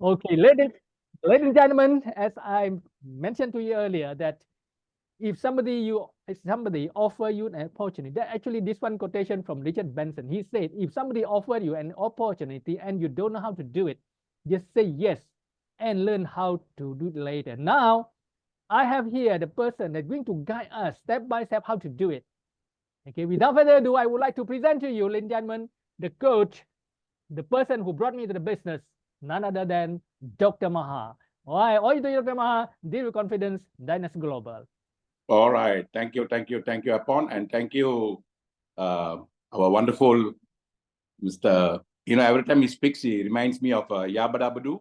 Okay, ladies and gentlemen, as I mentioned to you earlier, that if somebody offer you an opportunity, that actually this one quotation from Richard Benson, he said, if somebody offer you an opportunity and you don't know how to do it, just say yes and learn how to do it later. Now, I have here the person that's going to guide us step by step how to do it. Okay, without further ado, I would like to present to you, ladies and gentlemen, the coach, the person who brought me to the business, none other than Dr. Maha. Why? All you do, Dr. Maha, deal with confidence, Dynasty Global. All right. Thank you, Apon, and thank you, our wonderful Mr. Every time he speaks, he reminds me of Yabadabadu,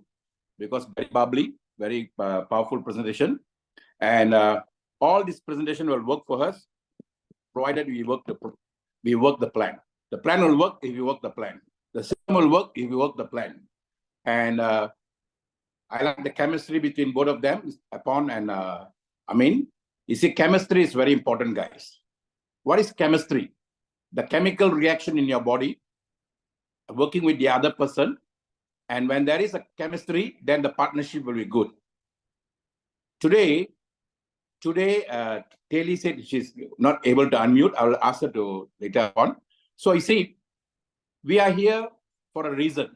because very bubbly, very powerful presentation. And all this presentation will work for us, provided we work the plan. The plan will work if you work the plan. The system will work if you work the plan. And I like the chemistry between both of them, Apon and Amin. You see, chemistry is very important, guys. What is chemistry? The chemical reaction in your body, working with the other person. And when there is a chemistry, then the partnership will be good. Today, Taylor said she's not able to unmute. I will ask her to later on. So you see, we are here for a reason.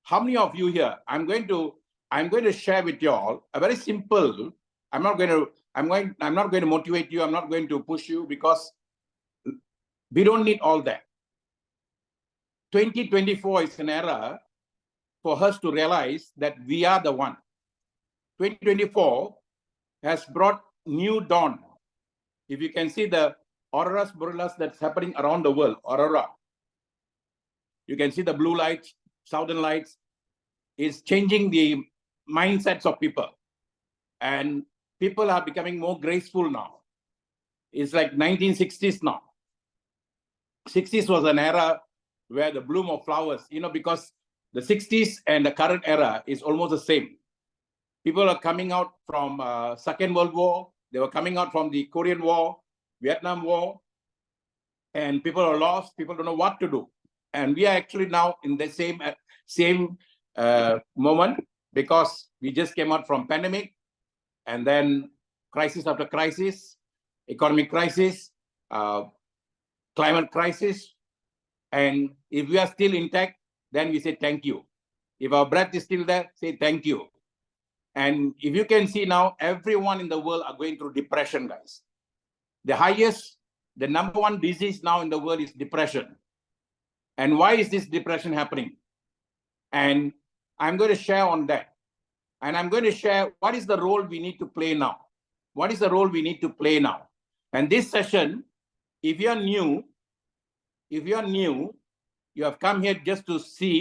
How many of you here? I'm going to share with you all a very simple. I'm not going to motivate you. I'm not going to push you, because we don't need all that. 2024 is an era for us to realize that we are the one. 2024 has brought new dawn. If you can see the auroras borealis that's happening around the world, aurora. You can see the blue lights, southern lights, is changing the mindsets of people. And people are becoming more graceful now. It's like 1960s now. 60s was an era where the bloom of flowers, because the 60s and the current era is almost the same. People are coming out from Second World War. They were coming out from the Korean War, Vietnam War, and people are lost. People don't know what to do. And we are actually now in the same moment, because we just came out from pandemic, and then crisis after crisis, economic crisis, climate crisis. And if we are still intact, then we say thank you. If our breath is still there, say thank you. And if you can see now, everyone in the world are going through depression, guys. The number one disease now in the world is depression. And why is this depression happening? And I'm going to share on that. And I'm going to share what is the role we need to play now. What is the role we need to play now? And this session, if you're new, you have come here just to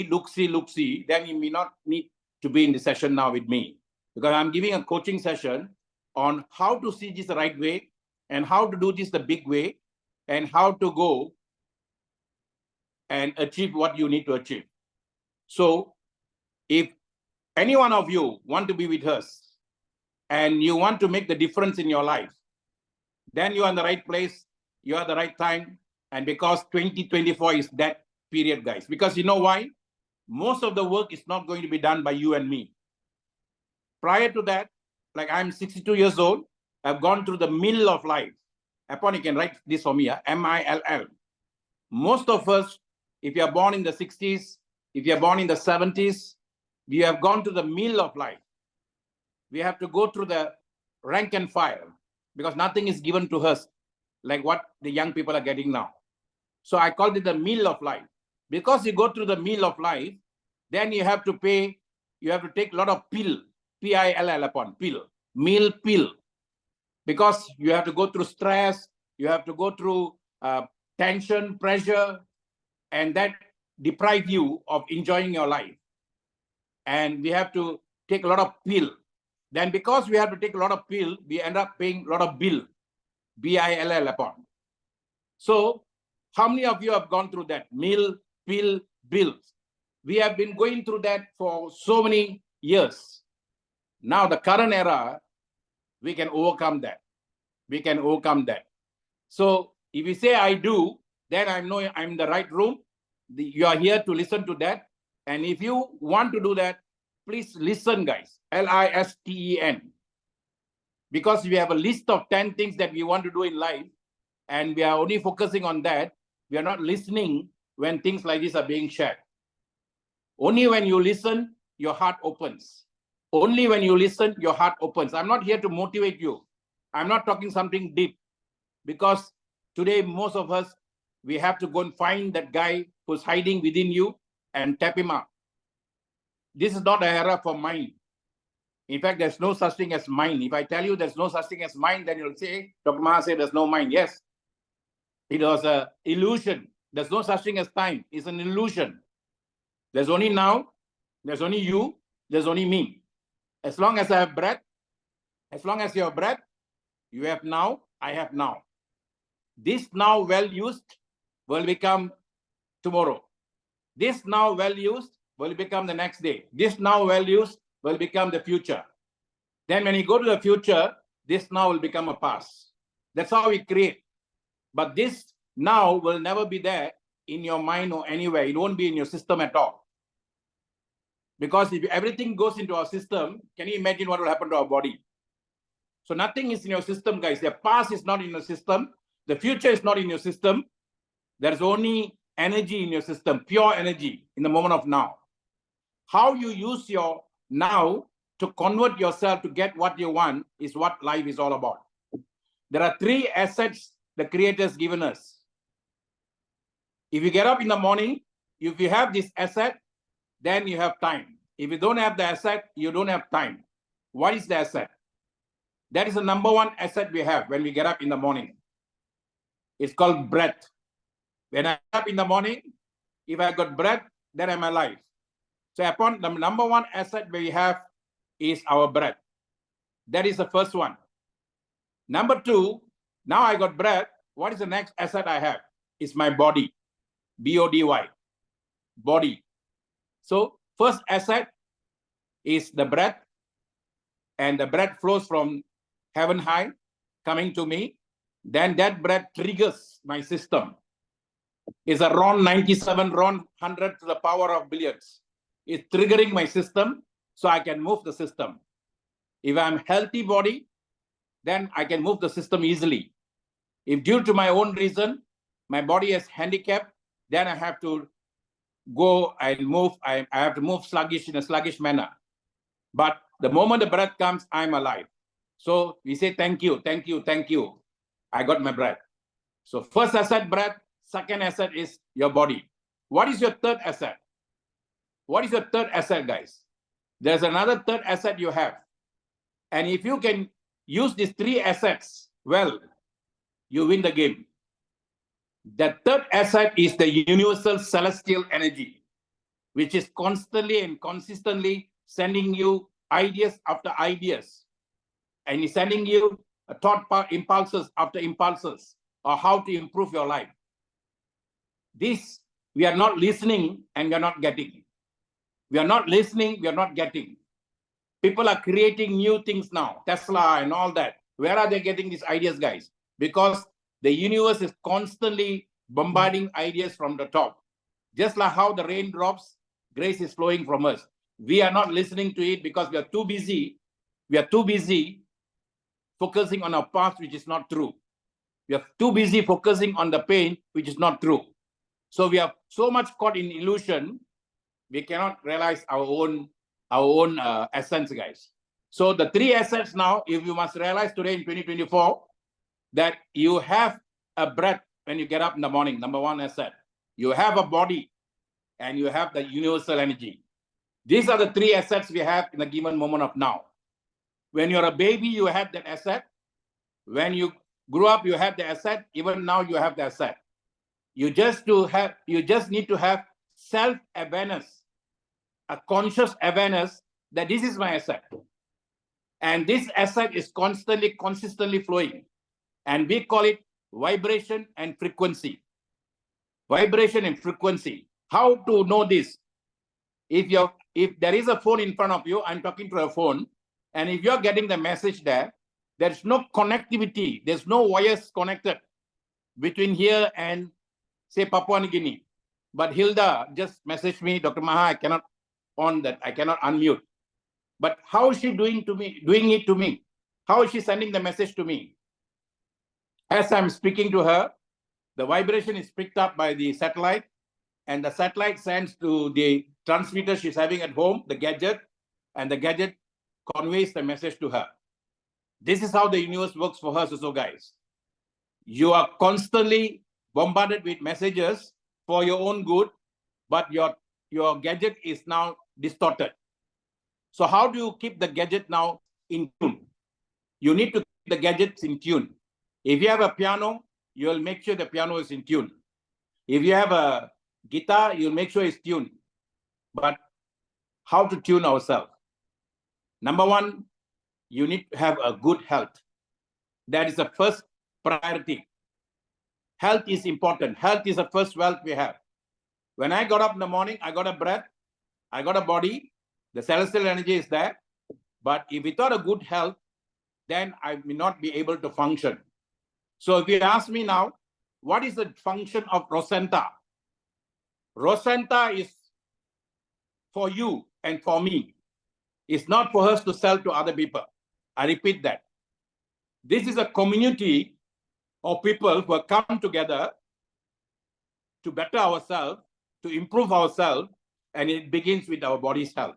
look see, then you may not need to be in the session now with me. Because I'm giving a coaching session on how to see this the right way, and how to do this the big way, and how to go and achieve what you need to achieve. So if any one of you want to be with us and you want to make the difference in your life, then you are in the right place, you are at the right time. And because 2024 is that period, guys. Because you know why? Most of the work is not going to be done by you and me. Prior to that, like I'm 62 years old, I've gone through the mill of life. Upon you can write this for me, MILL. Most of us, if you are born in the 60s, if you are born in the 70s, we have gone to the mill of life. We have to go through the rank and file, because nothing is given to us like what the young people are getting now. So I called it the mill of life. Because you go through the mill of life, then you have to take a lot of pill, P-I-L-L upon pill, meal pill. Because you have to go through stress, you have to go through tension, pressure, and that deprive you of enjoying your life. And we have to take a lot of pill. Then because we have to take a lot of pill, we end up paying a lot of bill, B-I-L-L upon. So how many of you have gone through that? Meal, pill, bills. We have been going through that for so many years. Now the current era, we can overcome that. We can overcome that. So if you say I do, then I know I'm in the right room. You are here to listen to that. And if you want to do that, please listen, guys. LISTEN. Because we have a list of 10 things that we want to do in life, and we are only focusing on that. We are not listening when things like this are being shared. Only when you listen, your heart opens. Only when you listen, your heart opens. I'm not here to motivate you. I'm not talking something deep, because today, most of us, we have to go and find that guy who's hiding within you and tap him up. This is not an era for mind. In fact, there's no such thing as mind. If I tell you there's no such thing as mind, then you'll say, Dr. Maha said there's no mind. Yes, it was an illusion. There's no such thing as time. It's an illusion. There's only now, there's only you, there's only me. As long as I have breath, as long as you have breath, you have now, I have now. This now well used will become tomorrow. This now well used will become the next day. This now well used will become the future. Then when you go to the future, this now will become a past. That's how we create. But this now will never be there in your mind or anywhere. It won't be in your system at all. Because if everything goes into our system, can you imagine what will happen to our body? So nothing is in your system, guys. The past is not in your system. The future is not in your system. There's only energy in your system, pure energy in the moment of now. How you use your now to convert yourself to get what you want is what life is all about. There are 3 assets the Creator has given us. If you get up in the morning, if you have this asset, then you have time. If you don't have the asset, you don't have time. What is the asset? That is the number 1 asset we have when we get up in the morning. It's called breath. When I get up in the morning, if I got breath, then I'm alive. So upon the number 1 asset we have is our breath. That is the first one. Number 2, now I got breath. What is the next asset I have? It's my body. B-O-D-Y. Body. So first asset is the breath. And the breath flows from heaven high, coming to me. Then that breath triggers my system. It's a RON 97, RON 100 to the power of billions. It's triggering my system so I can move the system. If I'm healthy body, then I can move the system easily. If due to my own reason, my body is handicapped, then I have to go and move. I have to move sluggish in a sluggish manner. But the moment the breath comes, I'm alive. So we say, thank you, thank you, thank you. I got my breath. So first asset, breath. Second asset is your body. What is your third asset? What is your third asset, guys? There's another third asset you have. And if you can use these 3 assets well, you win the game. The third asset is the universal celestial energy, which is constantly and consistently sending you ideas after ideas. And it's sending you a thought impulses after impulses of how to improve your life. This, we are not listening and we are not getting. We are not listening, we are not getting. People are creating new things now, Tesla and all that. Where are they getting these ideas, guys? Because the universe is constantly bombarding ideas from the top. Just like how the raindrops, grace is flowing from us. We are not listening to it because we are too busy. We are too busy focusing on our past, which is not true. We are too busy focusing on the pain, which is not true. So we are so much caught in illusion, we cannot realize our own essence, guys. So the 3 assets now, if you must realize today in 2024, that you have a breath when you get up in the morning, number 1 asset. You have a body and you have the universal energy. These are the 3 assets we have in the given moment of now. When you're a baby, you have that asset. When you grew up, you have the asset. Even now, you have the asset. You just need to have self-awareness, a conscious awareness that this is my asset. And this asset is consistently flowing. And we call it vibration and frequency. Vibration and frequency. How to know this? If there is a phone in front of you, I'm talking to a phone, and if you're getting the message there's no connectivity, there's no wires connected between here and say Papua New Guinea. But Hilda just messaged me, Dr. Maha, I cannot on that. I cannot unmute. But how is she doing it to me? How is she sending the message to me? As I'm speaking to her, the vibration is picked up by the satellite, and the satellite sends to the transmitter she's having at home, the gadget, and the gadget conveys the message to her. This is how the universe works for us also, guys. You are constantly bombarded with messages for your own good, but your gadget is now distorted. So how do you keep the gadget now in tune? You need to keep the gadgets in tune. If you have a piano, you'll make sure the piano is in tune. If you have a guitar, you'll make sure it's tuned. But how to tune ourselves? Number one, you need to have a good health. That is the first priority. Health is important. Health is the first wealth we have. When I got up in the morning, I got a breath, I got a body, the celestial energy is there. But if without a good health, then I may not be able to function. So if you ask me now, what is the function of Rosenta? Rosenta is for you and for me. It's not for us to sell to other people. I repeat that. This is a community of people who have come together to better ourselves, to improve ourselves, and it begins with our body's health.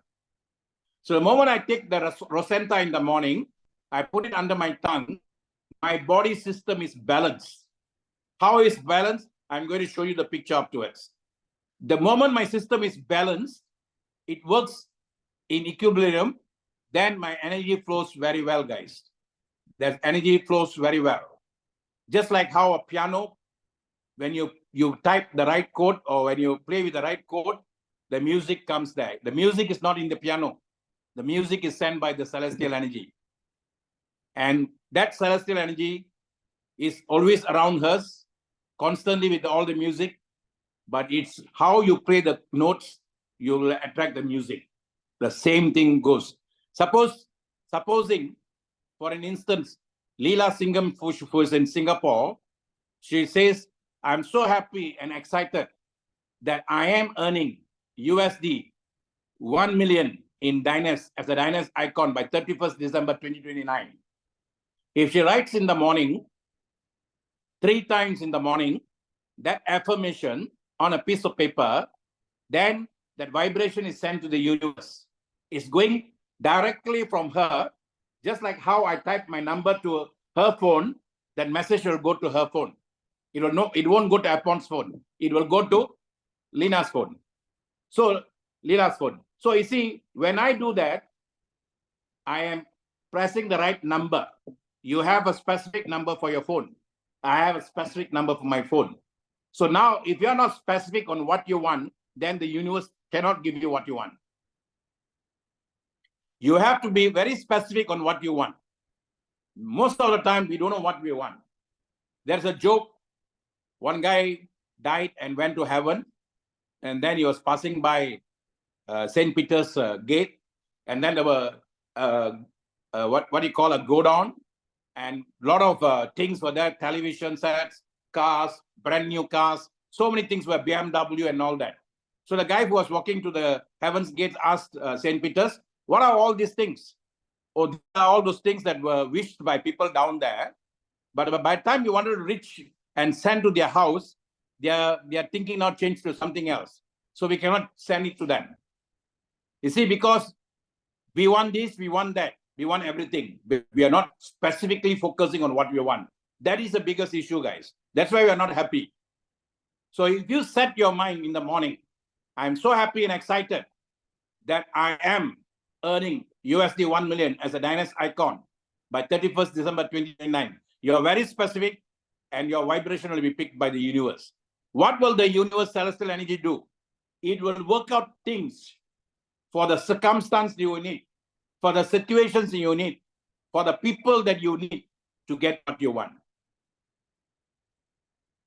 So the moment I take the Rosenta in the morning, I put it under my tongue, my body system is balanced. How is balanced? I'm going to show you the picture afterwards. The moment my system is balanced, it works in equilibrium, then my energy flows very well, guys. That energy flows very well. Just like how a piano, when you type the right chord or when you play with the right chord, the music comes there. The music is not in the piano. The music is sent by the celestial energy. And that celestial energy is always around us, constantly with all the music, but it's how you play the notes, you will attract the music. The same thing goes. Supposing, for an instance, Leela Singham, who is in Singapore, she says, I'm so happy and excited that I am earning USD 1 million in Dynas as a Dynas icon by 31st December 2029. If she writes in the morning, 3 times in the morning, that affirmation on a piece of paper, then that vibration is sent to the universe. It's going directly from her, just like how I type my number to her phone, that message will go to her phone. It won't go to Apon's phone. It will go to Lina's phone. So Leela's phone. So you see, when I do that, I am pressing the right number. You have a specific number for your phone. I have a specific number for my phone. So now, if you're not specific on what you want, then the universe cannot give you what you want. You have to be very specific on what you want. Most of the time, we don't know what we want. There's a joke. One guy died and went to heaven, and then he was passing by St. Peter's gate, and then there were what you call a go down, and a lot of things were there, television sets, cars, brand new cars, so many things were BMW and all that. So the guy who was walking to the heaven's gate asked St. Peter's, what are all these things? Oh, these are all those things that were wished by people down there. But by the time you wanted to reach and send to their house, their thinking now changed to something else. So we cannot send it to them. You see, because we want this, we want that, we want everything. But we are not specifically focusing on what we want. That is the biggest issue, guys. That's why we are not happy. So if you set your mind in the morning, I'm so happy and excited that I am earning USD 1 million as a Dynas icon by 31st December 2029. You're very specific and your vibration will be picked by the universe. What will the universe celestial energy do? It will work out things for the circumstance you need, for the situations you need, for the people that you need to get what you want.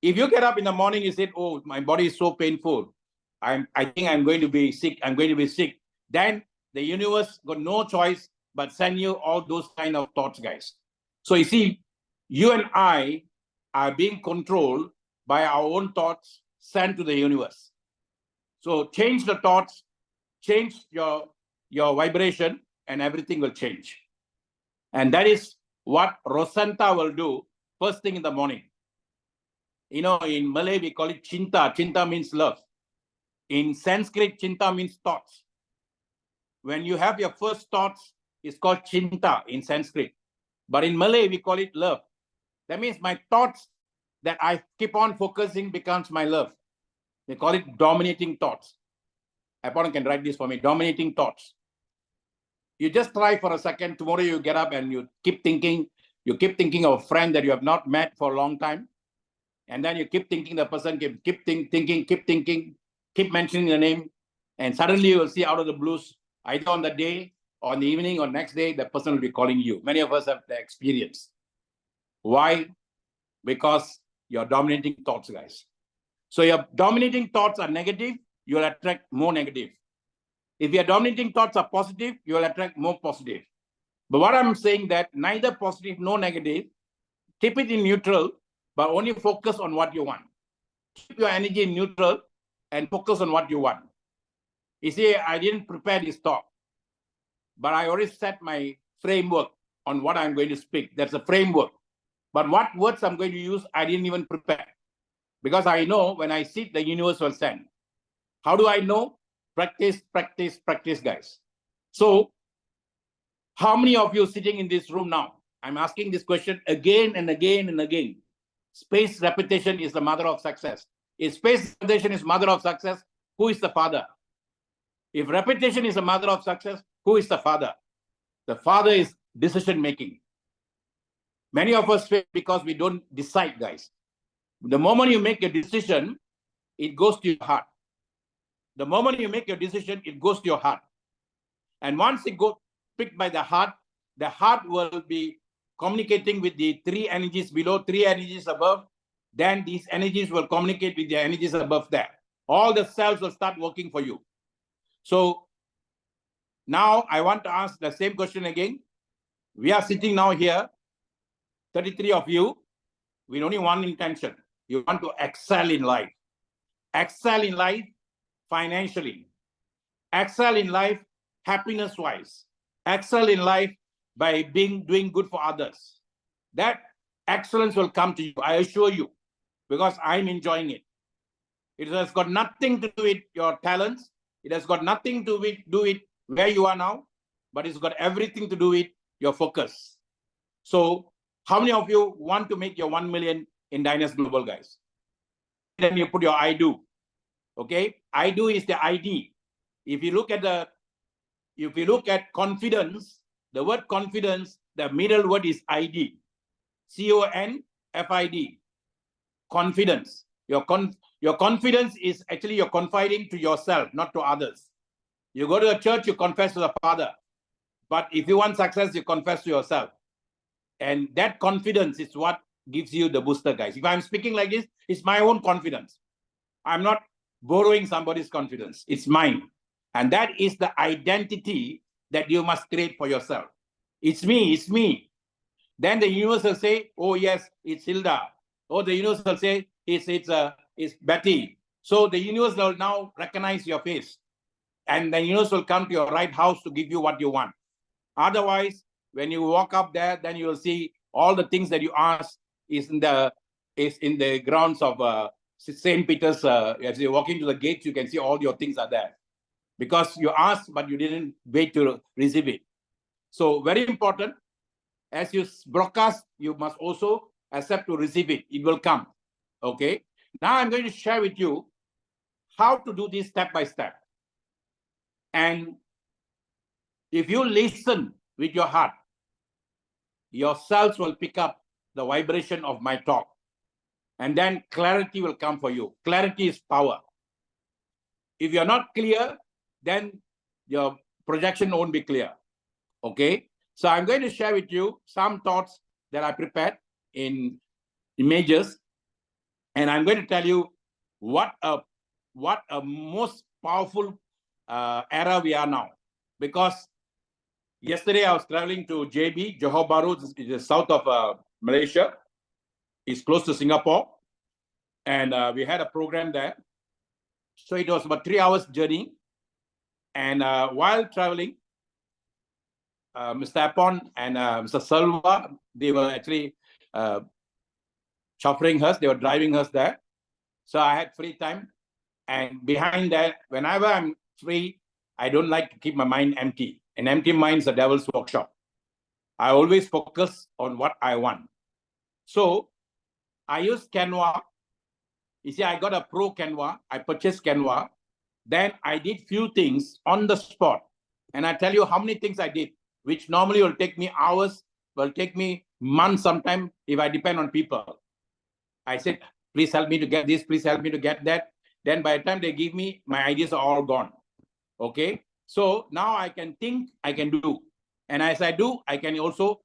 If you get up in the morning, you say, oh, my body is so painful. I think I'm going to be sick. I'm going to be sick. Then the universe got no choice but send you all those kind of thoughts, guys. So you see, you and I are being controlled by our own thoughts sent to the universe. So change the thoughts, change your vibration, and everything will change. And that is what Rosanta will do first thing in the morning. You know, in Malay, we call it cinta. Cinta means love. In Sanskrit, cinta means thoughts. When you have your first thoughts, it's called cinta in Sanskrit. But in Malay, we call it love. That means my thoughts that I keep on focusing becomes my love. They call it dominating thoughts. Apollo can write this for me, dominating thoughts. You just try for a second. Tomorrow you get up and you keep thinking of a friend that you have not met for a long time. And then you keep thinking the person, keep thinking, keep mentioning the name. And suddenly you will see out of the blues, either on the day or in the evening or next day, the person will be calling you. Many of us have the experience. Why? Because you're dominating thoughts, guys. So your dominating thoughts are negative, you'll attract more negative. If your dominating thoughts are positive, you'll attract more positive. But what I'm saying that neither positive nor negative, keep it in neutral, but only focus on what you want. Keep your energy in neutral and focus on what you want. You see, I didn't prepare this talk, but I already set my framework on what I'm going to speak. That's a framework. But what words I'm going to use, I didn't even prepare. Because I know when I sit, the universe will send. How do I know? Practice, practice, practice, guys. So, how many of you sitting in this room now? I'm asking this question again and again and again. Space repetition is the mother of success. If space repetition is mother of success, who is the father? If repetition is the mother of success, who is the father? The father is decision making. Many of us fail because we don't decide, guys. The moment you make a decision, it goes to your heart. The moment you make your decision, it goes to your heart. And once it goes picked by the heart will be communicating with the three energies below, three energies above. Then these energies will communicate with the energies above that. All the cells will start working for you. So now I want to ask the same question again. We are sitting now here, 33 of you, with only one intention. You want to excel in life. Excel in life financially. Excel in life happiness-wise. Excel in life by doing good for others. That excellence will come to you, I assure you, because I'm enjoying it. It has got nothing to do with your talents. It has got nothing to do with where you are now, but it's got everything to do with your focus. So how many of you want to make your 1 million in Dynas Global, guys? Then you put your I do. Okay, I do is the ID. If you look at confidence, the word confidence, the middle word is ID. CONFID. Confidence. Your confidence is actually you're confiding to yourself, not to others. You go to a church, you confess to the Father. But if you want success, you confess to yourself. And that confidence is what gives you the booster, guys. If I'm speaking like this, it's my own confidence. I'm not borrowing somebody's confidence. It's mine. And that is the identity that you must create for yourself. It's me, it's me. Then the universe will say, oh yes, it's Hilda. Or the universe will say, it's Betty. So the universe will now recognize your face. And the universe will come to your right house to give you what you want. Otherwise, when you walk up there, then you will see all the things that you ask is in the grounds of St. Peter's. As you walk into the gates, you can see all your things are there. Because you asked, but you didn't wait to receive it. So very important. As you broadcast, you must also accept to receive it. It will come. Okay. Now I'm going to share with you how to do this step by step. And if you listen with your heart, your cells will pick up the vibration of my talk. And then clarity will come for you. Clarity is power. If you're not clear, then your projection won't be clear. Okay? So I'm going to share with you some thoughts that I prepared in images. And I'm going to tell you what a most powerful era we are now. Because yesterday I was traveling to JB, Johor Bahru, is the south of Malaysia. It's close to Singapore. And we had a program there. So it was about 3 hours journey. And while traveling, Mr. Apon and Mr. Salva, they were actually chauffeuring us. They were driving us there. So I had free time. And behind that, whenever I'm free, I don't like to keep my mind empty. An empty mind is a devil's workshop. I always focus on what I want. So I use Canva. You see, I got a pro Canva. I purchased Canva. Then I did few things on the spot. And I tell you how many things I did, which normally will take me hours, will take me months sometime if I depend on people. I said, please help me to get this, please help me to get that. Then by the time they give me, my ideas are all gone. Okay. So now I can think, I can do. And as I do, I can also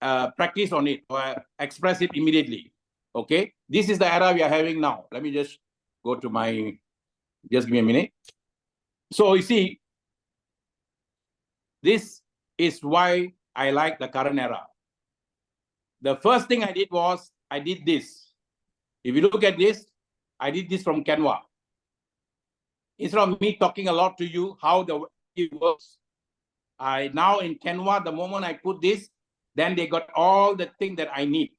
practice on it or express it immediately. Okay. This is the era we are having now. Let me just go to my, just give me a minute. So you see, this is why I like the current era. The first thing I did was, I did this. If you look at this, I did this from Canva. Instead of me talking a lot to you, how it works, I now in Canva, the moment I put this, then they got all the things that I need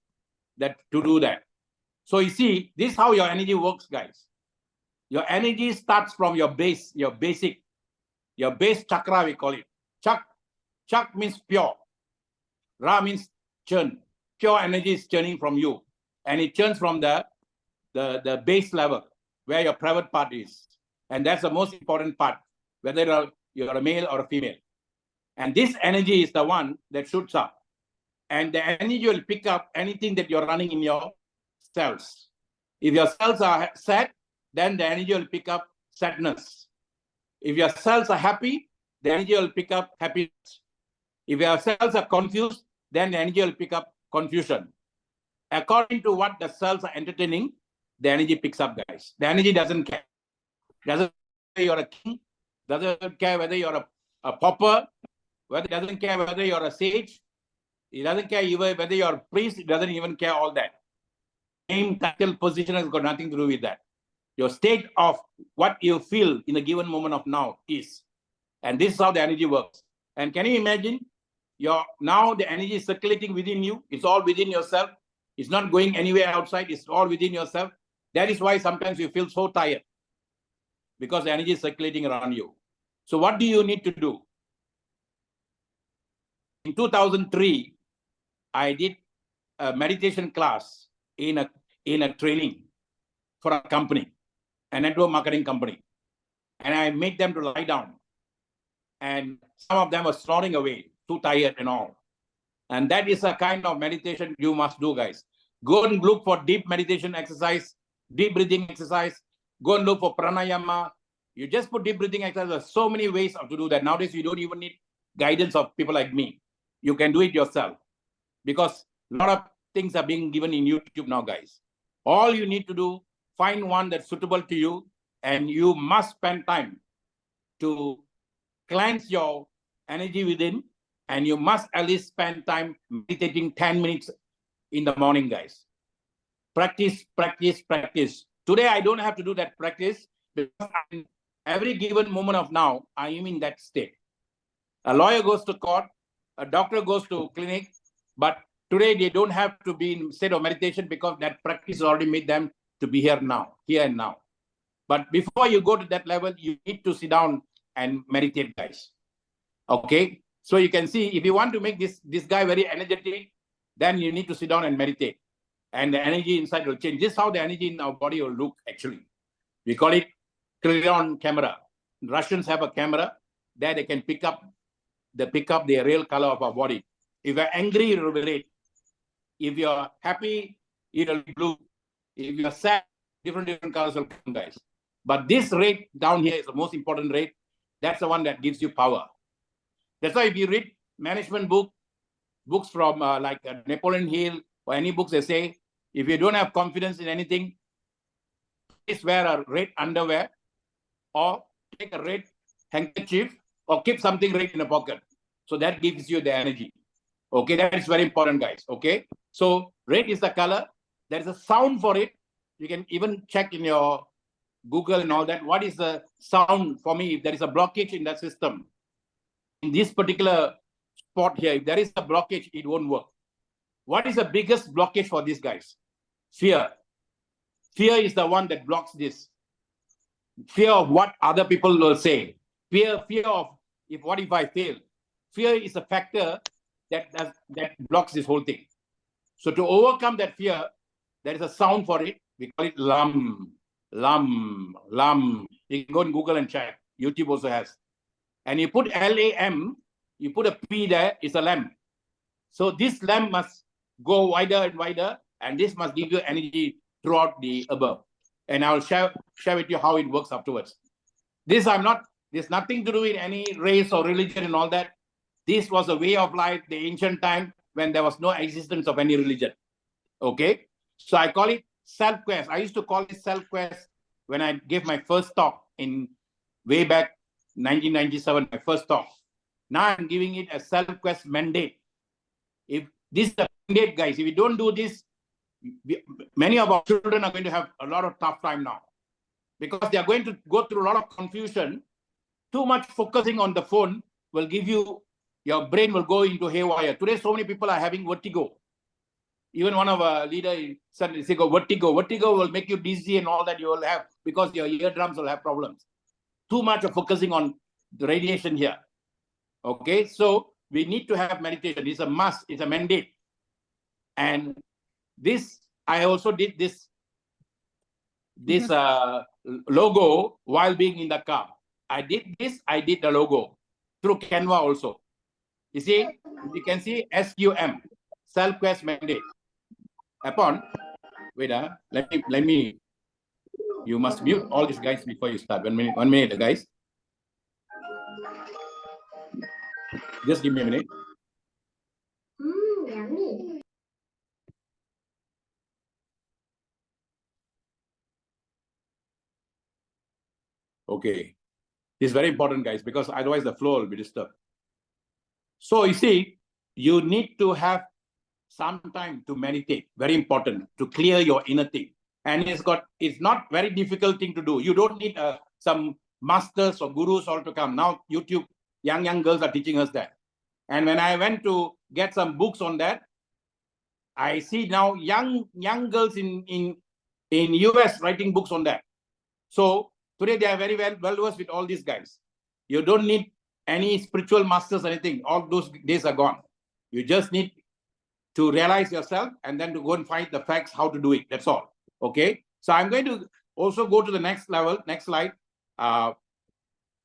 to do that. So you see, this is how your energy works, guys. Your energy starts from your base, your base chakra, we call it. Chak means pure. Ra means churn. Pure energy is churning from you. And it churns from the base level, where your private part is. And that's the most important part, whether you're a male or a female. And this energy is the one that shoots up. And the energy will pick up anything that you're running in your cells. If your cells are sad, then the energy will pick up sadness. If your cells are happy, the energy will pick up happiness. If your cells are confused, then the energy will pick up confusion. According to what the cells are entertaining, the energy picks up, guys. The energy doesn't care. Doesn't care whether you're a king, doesn't care whether you're a pauper, it doesn't care whether you're a sage, it doesn't care even whether you're a priest, it doesn't even care all that. Name, title, position has got nothing to do with that. Your state of what you feel in a given moment of now is. And this is how the energy works. And can you imagine? Now the energy is circulating within you. It's all within yourself. It's not going anywhere outside. It's all within yourself. That is why sometimes you feel so tired, because the energy is circulating around you. So what do you need to do? In 2003, I did a meditation class in a training for a company, a network marketing company. And I made them to lie down. And some of them were snoring away, too tired and all. And that is a kind of meditation you must do, guys. Go and look for deep meditation exercise, deep breathing exercise. Go and look for pranayama. You just put deep breathing exercise. There's so many ways to do that. Nowadays, you don't even need guidance of people like me. You can do it yourself, because a lot of things are being given in YouTube now, guys. All you need to do, find one that's suitable to you, and you must spend time to cleanse your energy within, and you must at least spend time meditating 10 minutes in the morning, guys. Practice, practice, practice. Today, I don't have to do that practice, because every given moment of now, I am in that state. A lawyer goes to court, a doctor goes to clinic, but today they don't have to be in state of meditation, because that practice already made them to be here and now. But before you go to that level, you need to sit down and meditate, guys. Okay? So you can see, if you want to make this guy very energetic, then you need to sit down and meditate. And the energy inside will change. This is how the energy in our body will look, actually. We call it Krylion camera. Russians have a camera that they can pick up the real color of our body. If you're angry, it will be red. If you're happy, it will be blue. If you're sad, different colors will come, guys. But this red down here is the most important red. That's the one that gives you power. That's why if you read management books from like Napoleon Hill or any books, they say, if you don't have confidence in anything, please wear a red underwear, or take a red handkerchief, or keep something red in a pocket. So that gives you the energy. Okay, that is very important, guys. Okay, so red is the color. There is a sound for it. You can even check in your Google and all that. What is the sound for me? If there is a blockage in that system, in this particular spot here, if there is a blockage, it won't work. What is the biggest blockage for these guys? Fear. Fear is the one that blocks this. Fear of what other people will say. Fear of what if I fail? Fear is a factor that blocks this whole thing. So to overcome that fear, there is a sound for it. We call it lam, lam, lam. You can go on Google and check. YouTube also has. And you put LAM, you put a P there, it's a lamp. So this lamp must go wider and wider, and this must give you energy throughout the above. And I'll share with you how it works afterwards. There's nothing to do with any race or religion and all that. This was a way of life, the ancient time when there was no existence of any religion. Okay? So I call it self-quest. I used to call it self-quest when I gave my first talk in way back 1997, my first talk. Now I'm giving it a self-quest mandate. If this is a mandate, guys, if we don't do this, many of our children are going to have a lot of tough time now because they are going to go through a lot of confusion. Too much focusing on the phone will give you, your brain will go into haywire. Today, so many people are having vertigo. Even one of our leaders said, vertigo. Vertigo will make you dizzy and all that you will have because your eardrums will have problems. Too much of focusing on the radiation here. Okay, so we need to have meditation. It's a must, it's a mandate. And this, I also did this logo while being in the car. I did the logo through Canva also. You see, you can see SQM, self-quest mandate. Upon, wait, let me, you must mute all these guys before you start. 1 minute, guys. Just give me a minute. Yummy. Okay. This is very important, guys, because otherwise the flow will be disturbed. So you see, you need to have some time to meditate. Very important to clear your inner thing. And it's not very difficult thing to do. You don't need some masters or gurus all to come. Now YouTube, young girls are teaching us that. And when I went to get some books on that, I see now young girls in US writing books on that. So today they are very well versed with all these guys. You don't need any spiritual masters or anything. All those days are gone. You just need to realize yourself and then to go and find the facts, how to do it. That's all. Okay. So I'm going to also go to the next level. Next slide.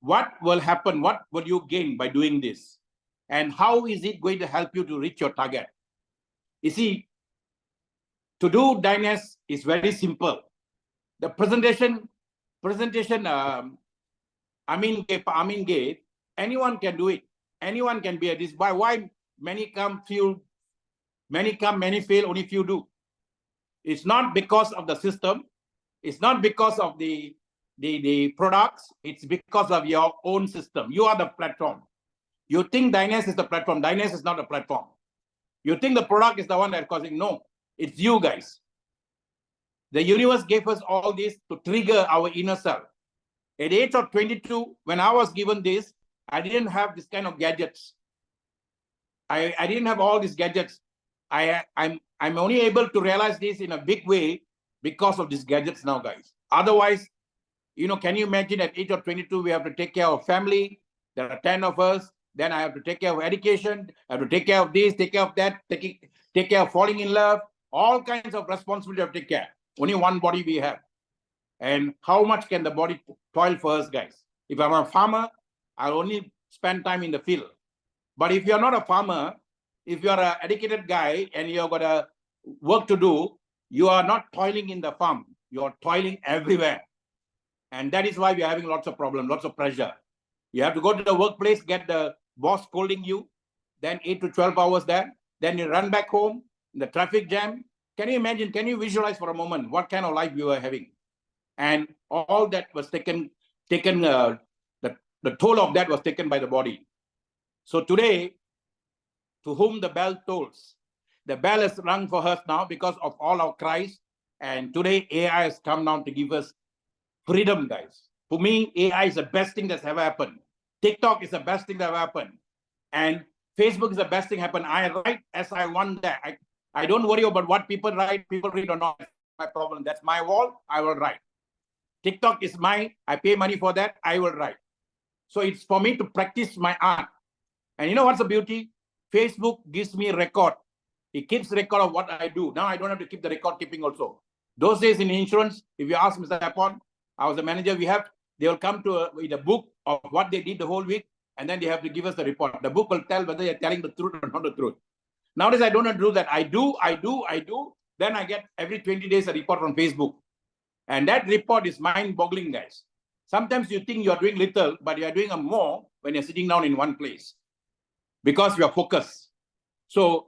What will happen? What will you gain by doing this? And how is it going to help you to reach your target? You see, to do Dynast is very simple. The presentation, Amin gave, anyone can do it. Anyone can be at this. Why many come, many fail, only few do. It's not because of the system. It's not because of the products. It's because of your own system. You are the platform. You think Dynast is the platform. Dynast is not a platform. You think the product is the one that's causing. No, it's you guys. The universe gave us all this to trigger our inner self. At the age of 22, when I was given this, I didn't have this kind of gadgets. I didn't have all these gadgets. I'm only able to realize this in a big way because of these gadgets now, guys. Otherwise, can you imagine at age of 22, we have to take care of family. There are 10 of us. Then I have to take care of education. I have to take care of this, take care of that, take care of falling in love. All kinds of responsibility to take care. Only one body we have. And how much can the body toil for us, guys? If I'm a farmer, I'll only spend time in the field. But if you're not a farmer, if you're an educated guy and you've got a work to do, you are not toiling in the farm. You're toiling everywhere. And that is why we're having lots of problems, lots of pressure. You have to go to the workplace, get the boss scolding you, then 8 to 12 hours there. Then you run back home in the traffic jam. Can you imagine, can you visualize for a moment what kind of life we were having? And all that was taken, the toll of that was taken by the body. So today, to whom the bell tolls, the bell is rung for us now because of all our cries. And today AI has come down to give us freedom, guys. For me, AI is the best thing that's ever happened. TikTok is the best thing that ever happened. And Facebook is the best thing happened. I write as I want that. I don't worry about what people write, people read or not. That's my problem. That's my wall. I will write. TikTok is mine. I pay money for that. I will write. So it's for me to practice my art. And you know what's the beauty? Facebook gives me a record. It keeps record of what I do. Now I don't have to keep the record keeping also. Those days in insurance, if you ask Mr. Apon, I was the manager, they will come to with a book of what they did the whole week, and then they have to give us the report. The book will tell whether they're telling the truth or not the truth. Nowadays, I don't have to do that. I do. Then I get every 20 days a report from Facebook. And that report is mind-boggling, guys. Sometimes you think you're doing little, but you're doing a more when you're sitting down in one place because you're focused. So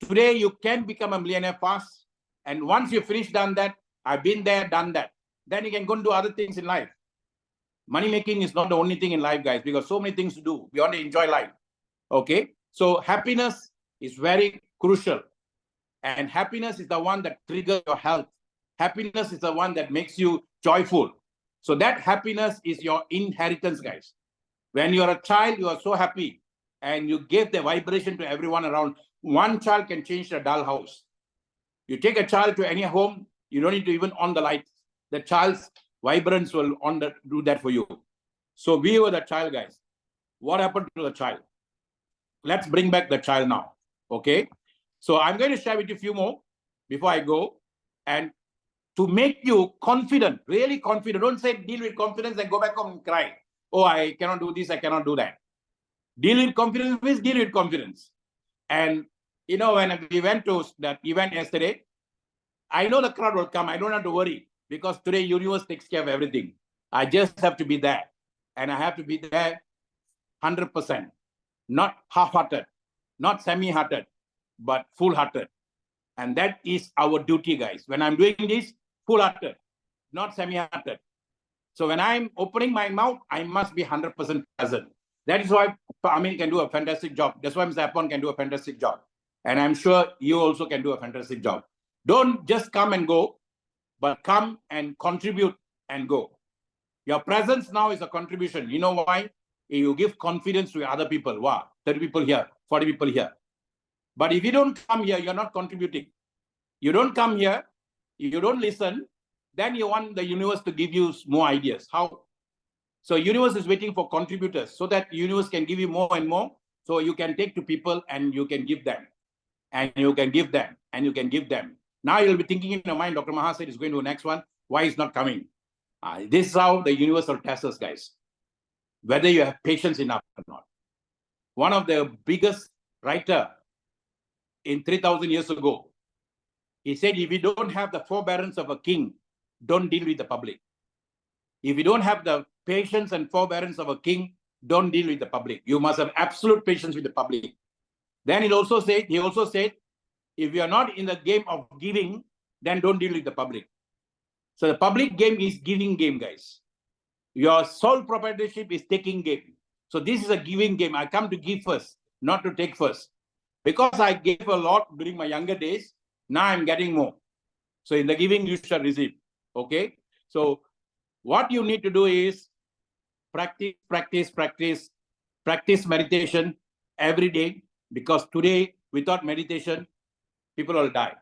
today you can become a millionaire fast. And once you finish done that, I've been there, done that. Then you can go and do other things in life. Money making is not the only thing in life, guys, because so many things to do. We want to enjoy life. Okay. So happiness is very crucial. And happiness is the one that triggers your health. Happiness is the one that makes you joyful. So that happiness is your inheritance, guys. When you're a child, you are so happy and you give the vibration to everyone around. One child can change a dull house. You take a child to any home, you don't need to even on the lights. The child's vibrance will do that for you. So we were the child, guys. What happened to the child? Let's bring back the child now. Okay. So I'm going to share with you a few more before I go. And to make you confident, really confident, don't say deal with confidence and go back home and cry. Oh, I cannot do this, I cannot do that. Deal with confidence means deal with confidence. And you know, when we went to that event yesterday, I know the crowd will come. I don't have to worry because today universe takes care of everything. I just have to be there. And I have to be there 100%, not half-hearted, not semi-hearted, but full-hearted. And that is our duty, guys. When I'm doing this, full-hearted, not semi-hearted. So when I'm opening my mouth, I must be 100% present. That is why Amin can do a fantastic job. That's why Mr. Apon can do a fantastic job. And I'm sure you also can do a fantastic job. Don't just come and go, but come and contribute and go. Your presence now is a contribution. You know why? You give confidence to other people. Wow, 30 people here, 40 people here. But if you don't come here, you're not contributing. You don't come here, you don't listen, then you want the universe to give you more ideas. How? So universe is waiting for contributors so that universe can give you more and more. So you can take to people and you can give them. And you can give them. And you can give them. Now you'll be thinking in your mind, Dr. Maha said is going to the next one. Why is not coming? This is how the universe will test us, guys. Whether you have patience enough or not. One of the biggest writer in 3,000 years ago, he said, if you don't have the forbearance of a king, don't deal with the public. If you don't have the patience and forbearance of a king, don't deal with the public. You must have absolute patience with the public. Then he also said, if you are not in the game of giving, then don't deal with the public. So the public game is giving game, guys. Your sole proprietorship is taking game. So this is a giving game. I come to give first, not to take first. Because I gave a lot during my younger days, now I'm getting more. So in the giving, you shall receive. Okay? So what you need to do is practice meditation every day. Because today, without meditation, people will die.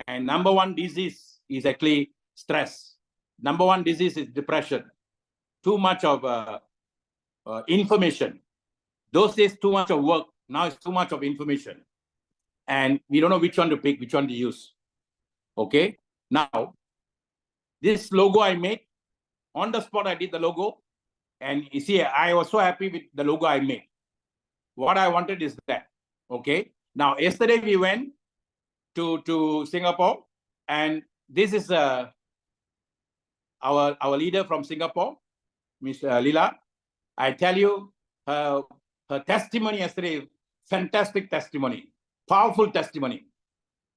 And number one disease is actually stress. Number one disease is depression. Too much of information. Those days, too much of work. Now it's too much of information. And we don't know which one to pick, which one to use. Okay? Now, this logo I made, on the spot I did the logo. And you see, I was so happy with the logo I made. What I wanted is that. Okay? Now, yesterday we went to Singapore. And this is our leader from Singapore, Ms. Lila. I tell you, her testimony yesterday, fantastic testimony, powerful testimony.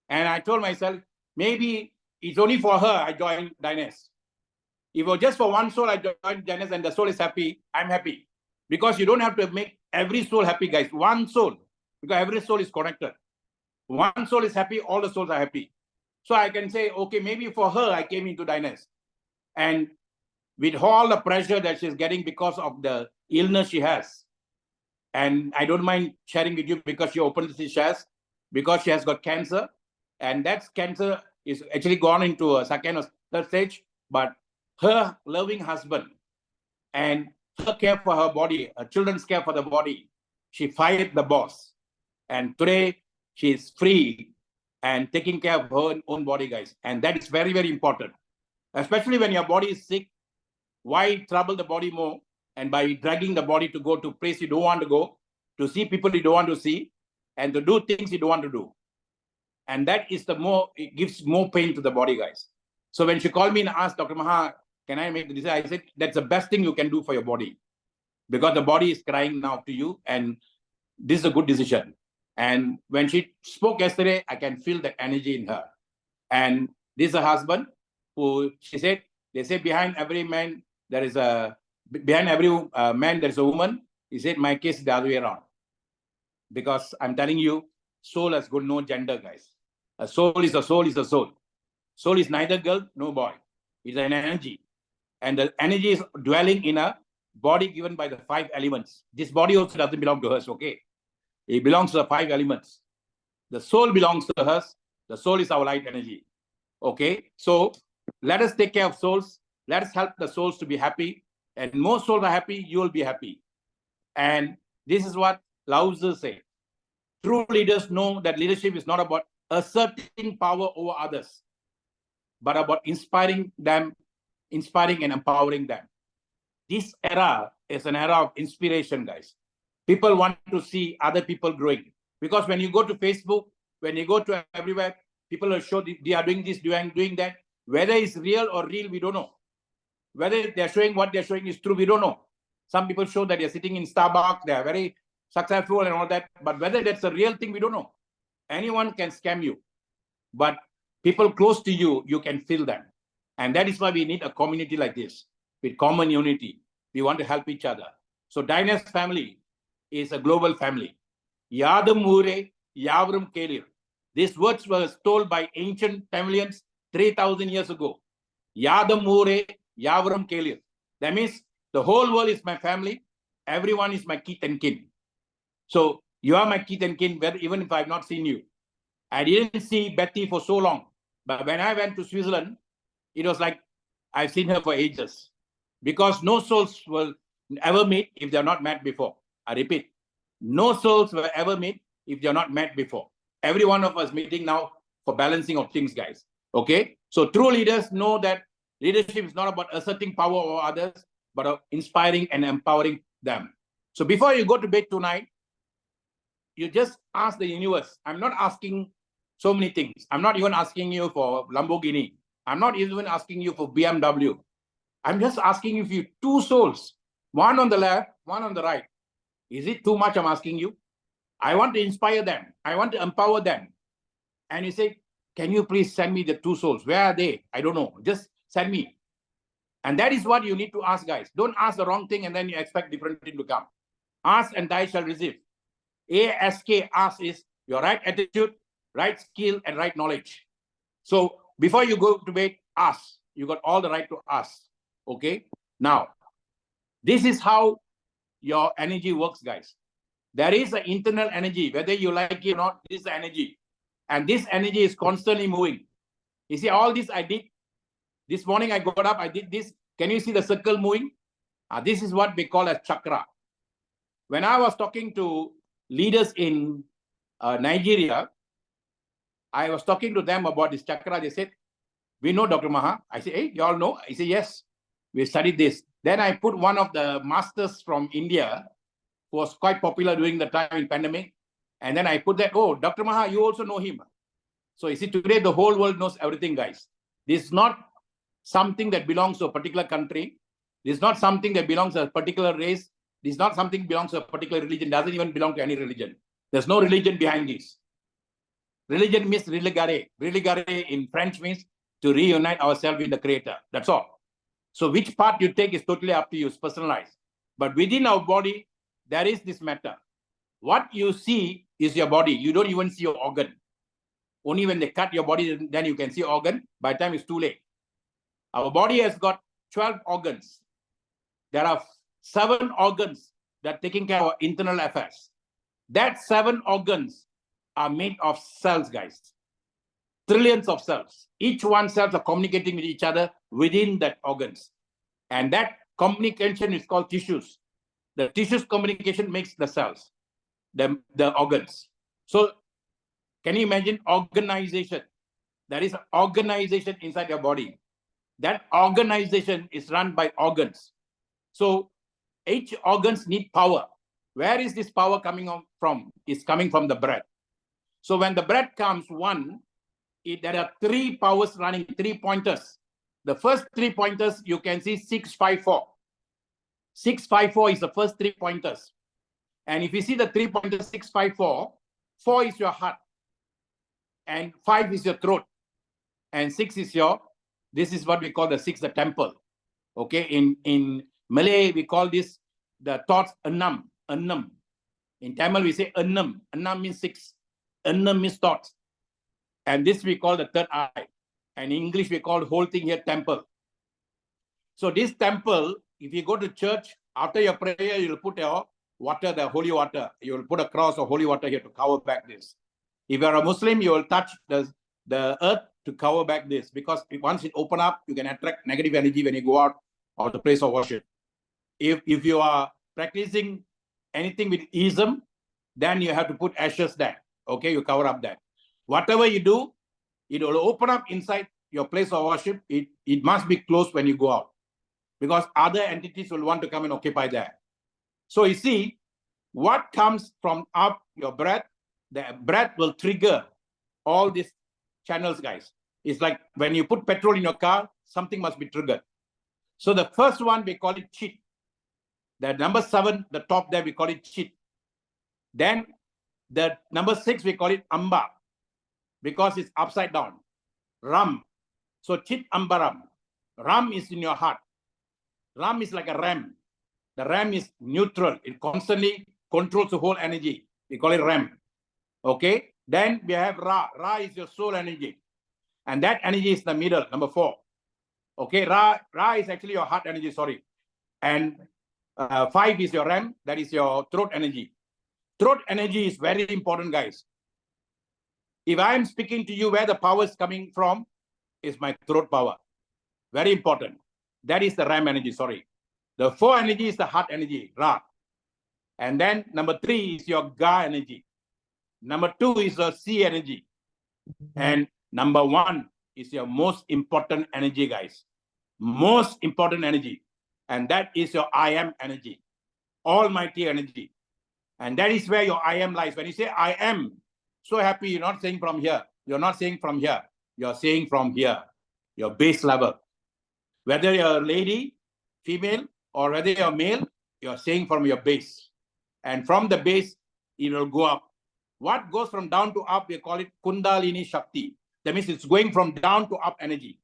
And I told myself, maybe it's only for her I joined Dynast. If it was just for one soul I joined Dynast and the soul is happy, I'm happy. Because you don't have to make every soul happy, guys. One soul, because every soul is connected. One soul is happy, all the souls are happy. So I can say, okay, maybe for her I came into Dynast. And with all the pressure that she's getting because of the illness she has. And I don't mind sharing with you because she openly shares, because she has got cancer, and that cancer is actually gone into a second or third stage. But her loving husband and her care for her body, her children's care for the body, she fired the boss. And today she is free and taking care of her own body, guys. And that is very, very important. Especially when your body is sick, why trouble the body more? And by dragging the body to go to place you don't want to go, to see people you don't want to see, and to do things you don't want to do. And that is it gives more pain to the body, guys. So when she called me and asked, Dr. Maha, can I make the decision? I said, that's the best thing you can do for your body, because the body is crying now to you, and this is a good decision. And when she spoke yesterday, I can feel the energy in her. And this is a husband who, she said, they say behind every man, there is behind every man, there's a woman. He said, my case is the other way around. Because I'm telling you, soul has got no gender, guys. A soul is a soul is a soul. Soul is neither girl nor boy. It's an energy. And the energy is dwelling in a body given by the 5 elements. This body also doesn't belong to us, okay? It belongs to the 5 elements. The soul belongs to us. The soul is our light energy. Okay? So let us take care of souls. Let us help the souls to be happy. And more souls are happy, you will be happy. And this is what Lao Tzu said. True leaders know that leadership is not about asserting power over others, but about inspiring them, inspiring and empowering them. This era is an era of inspiration, guys. People want to see other people growing. Because when you go to Facebook, when you go to everywhere, people will show they are doing this, doing that. Whether it's real or real, we don't know. Whether they're showing what they're showing is true, we don't know. Some people show that they're sitting in Starbucks, they are very successful and all that. But whether that's a real thing, we don't know. Anyone can scam you. But people close to you, you can feel them. And that is why we need a community like this, with common unity. We want to help each other. So Dynast family is a global family. Yadam Ure, Yavrum Kelir. These words were told by ancient Tamilians 3,000 years ago. Yadam Ure, Yavrum Kelir. That means the whole world is my family. Everyone is my kith and kin. So you are my kith and kin, even if I have not seen you. I didn't see Betty for so long. But when I went to Switzerland, it was like I've seen her for ages. Because no souls will ever meet if they're not met before. I repeat, no souls will ever meet if they're not met before. Every one of us meeting now for balancing of things, guys. Okay? So true leaders know that leadership is not about asserting power over others, but of inspiring and empowering them. So before you go to bed tonight, you just ask the universe. I'm not asking so many things. I'm not even asking you for Lamborghini. I'm not even asking you for BMW. I'm just asking you for 2 souls, one on the left, one on the right. Is it too much I'm asking you? I want to inspire them. I want to empower them. And you say, can you please send me the 2 souls? Where are they? I don't know. Just send me. And that is what you need to ask, guys. Don't ask the wrong thing and then you expect different thing to come. Ask and thou shall receive. ASK, ask is your right attitude, right skill, and right knowledge. So before you go to bed, ask. You got all the right to ask. Okay? Now, this is how your energy works, guys. There is an internal energy, whether you like it or not, this is the energy. And this energy is constantly moving. You see, all this I did. This morning I got up, I did this. Can you see the circle moving? This is what we call as chakra. When I was talking to leaders in Nigeria, I was talking to them about this chakra. They said, we know Dr. Maha. I said, hey, you all know? I said, yes, we studied this. Then I put one of the masters from India, who was quite popular during the time in pandemic. And then I put that, oh, Dr. Maha, you also know him. So you see, today the whole world knows everything, guys. This is not something that belongs to a particular country. This is not something that belongs to a particular race. This is not something that belongs to a particular religion. It doesn't even belong to any religion. There's no religion behind this. Religion means religare. Religare in French means to reunite ourselves with the Creator. That's all. So which part you take is totally up to you. It's personalized. But within our body, there is this matter. What you see is your body. You don't even see your organ. Only when they cut your body, then you can see organ. By the time it's too late. Our body has got 12 organs. There are 7 organs that are taking care of internal affairs. That 7 organs are made of cells, guys. Trillions of cells. Each one cells are communicating with each other within that organs. And that communication is called tissues. The tissues communication makes the cells, the organs. So can you imagine organization? There is an organization inside your body. That organization is run by organs. So each organs need power. Where is this power coming from? It's coming from the breath. So when the breath comes, there are 3 powers running, 3 pointers. The first 3 pointers, you can see 654. 654 is the first 3 pointers. And if you see the 3 pointers, 654, 4 is your heart. And 5 is your throat. And 6 is this is what we call the 6, the temple. Okay, in Malay, we call this the thoughts, annam. In Tamil, we say annam. Annam means 6. Annam means thoughts. And this we call the third eye. And in English, we call the whole thing here temple. So this temple, if you go to church, after your prayer, you'll put your water, the holy water. You'll put a cross of holy water here to cover back this. If you're a Muslim, you will touch the earth to cover back this, because once it open up, you can attract negative energy when you go out of the place of worship. If you are practicing anything with ism, then you have to put ashes there. Okay, you cover up that. Whatever you do, it will open up inside your place of worship. It must be closed when you go out, because other entities will want to come and occupy there. So you see, what comes from up your breath, the breath will trigger all these channels, guys. It's like when you put petrol in your car, something must be triggered. So the first one, we call it chit. The number 7, the top there, we call it chit. Then the number 6, we call it amba, because it's upside down. Ram. So chit ambaram. Ram is in your heart. Ram is like a ram. The ram is neutral. It constantly controls the whole energy. We call it ram. Okay. Then we have Ra. Ra is your soul energy. And that energy is the middle, number 4. Okay. Ra is actually your heart energy, sorry. And 5 is your ram. That is your throat energy. Throat energy is very important, guys. If I am speaking to you, where the power is coming from is my throat power. Very important. That is the ram energy, sorry. The 4 energy is the heart energy, Ra. And then number 3 is your Ga energy. Number 2 is your C energy. And number 1 is your most important energy, guys. Most important energy. And that is your I am energy. Almighty energy. And that is where your I am lies. When you say I am so happy, you're not saying from here. You're not saying from here. You're saying from here. Your base level. Whether you're a lady, female, or whether you're male, you're saying from your base. And from the base, it will go up. What goes from down to up, we call it Kundalini Shakti. That means it's going from down to up energy.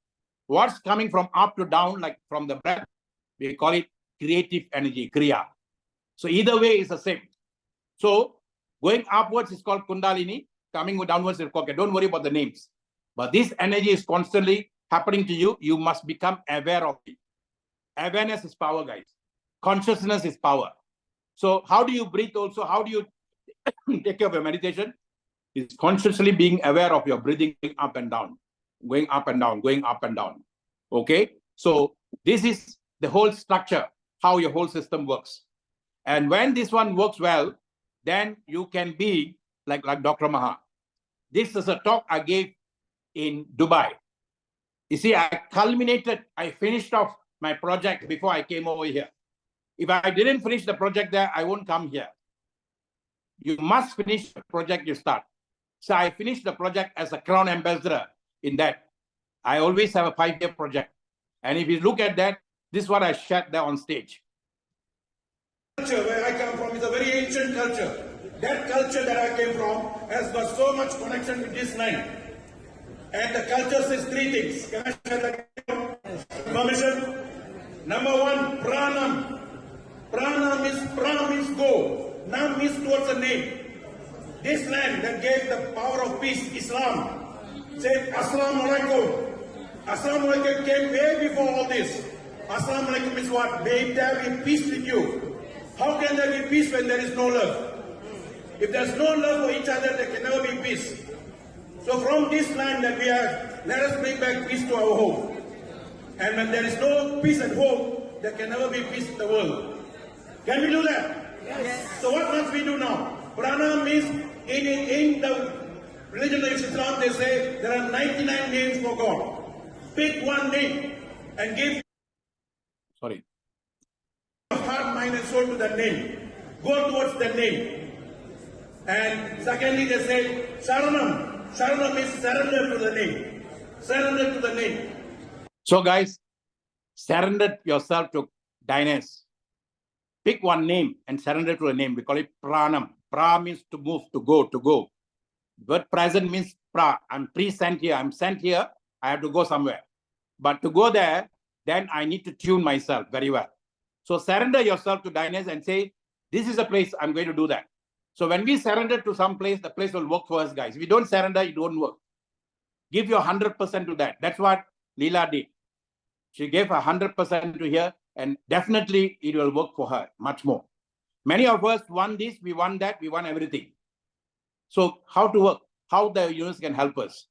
What's coming from up to down, like from the breath, we call it creative energy, Kriya. So either way is the same. So going upwards is called Kundalini. Coming downwards is called, okay, don't worry about the names. But this energy is constantly happening to you. You must become aware of it. Awareness is power, guys. Consciousness is power. So how do you breathe also? How do you take care of your meditation? It's consciously being aware of your breathing going up and down, going up and down, going up and down. Okay? So this is the whole structure, how your whole system works. And when this one works well, then you can be like Dr. Maha. This is a talk I gave in Dubai. You see, I finished off my project before I came over here. If I didn't finish the project there, I won't come here. You must finish the project you start. So I finished the project as a crown ambassador in that. I always have a 5-year project. And if you look at that, this is what I shared there on stage. Culture where I come from is a very ancient culture. That culture that I came from has got so much connection with this land. And the culture says 3 things. Can I share that permission? Number 1, pranam. Prana means go. Nam means towards a name. This land that gave the power of peace, Islam, said Assalamu alaikum. Assalamu alaikum came way before all this. Assalamu alaikum is what? May there be peace with you. How can there be peace when there is no love? If there's no love for each other, there can never be peace. So from this land that we are, let us bring back peace to our home. And when there is no peace at home, there can never be peace in the world. Can we do that? Yes. So what must we do now? Prana means in the religion of Islam, they say there are 99 names for God. Pick one name and give Sorry. your heart, mind and soul to that name. Go towards that name. And secondly, they say Saranam. Saranam means surrender to the name. Surrender to the name. So guys, surrender yourself to Dynasty. Pick one name and surrender to a name. We call it pranam. Pra means to move, to go, to go. But present means pra. I'm pre-sent here. I'm sent here. I have to go somewhere. But to go there, then I need to tune myself very well. So surrender yourself to Dynasty and say, this is a place I'm going to do that. So when we surrender to some place, the place will work for us, guys. If you don't surrender, it won't work. Give your 100% to that. That's what Leela did. She gave her 100% to here, and definitely it will work for her much more. Many of us want this, we want that, we want everything. So how to work? How the universe can help us?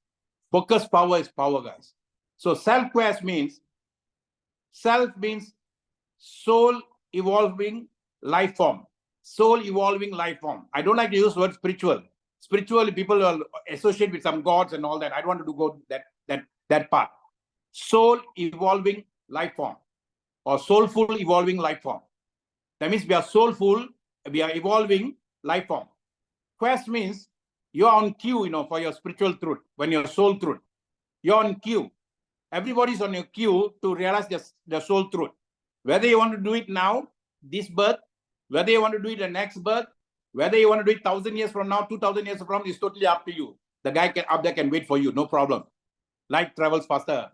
Focus power is power, guys. So self-quest means, self means soul evolving life form. Soul evolving life form. I don't like to use the word spiritual. Spiritually, people will associate with some gods and all that. I don't want to go that part. Soul evolving life form or soulful evolving life form. That means we are soulful, we are evolving life form. Quest means you are on queue, for your spiritual truth, when your soul truth. You're on queue. Everybody's on your queue to realize the soul truth. Whether you want to do it now, this birth, whether you want to do it the next birth, whether you want to do it 1,000 years from now, 2,000 years from now, is totally up to you. The guy up there can wait for you, no problem. Light travels faster.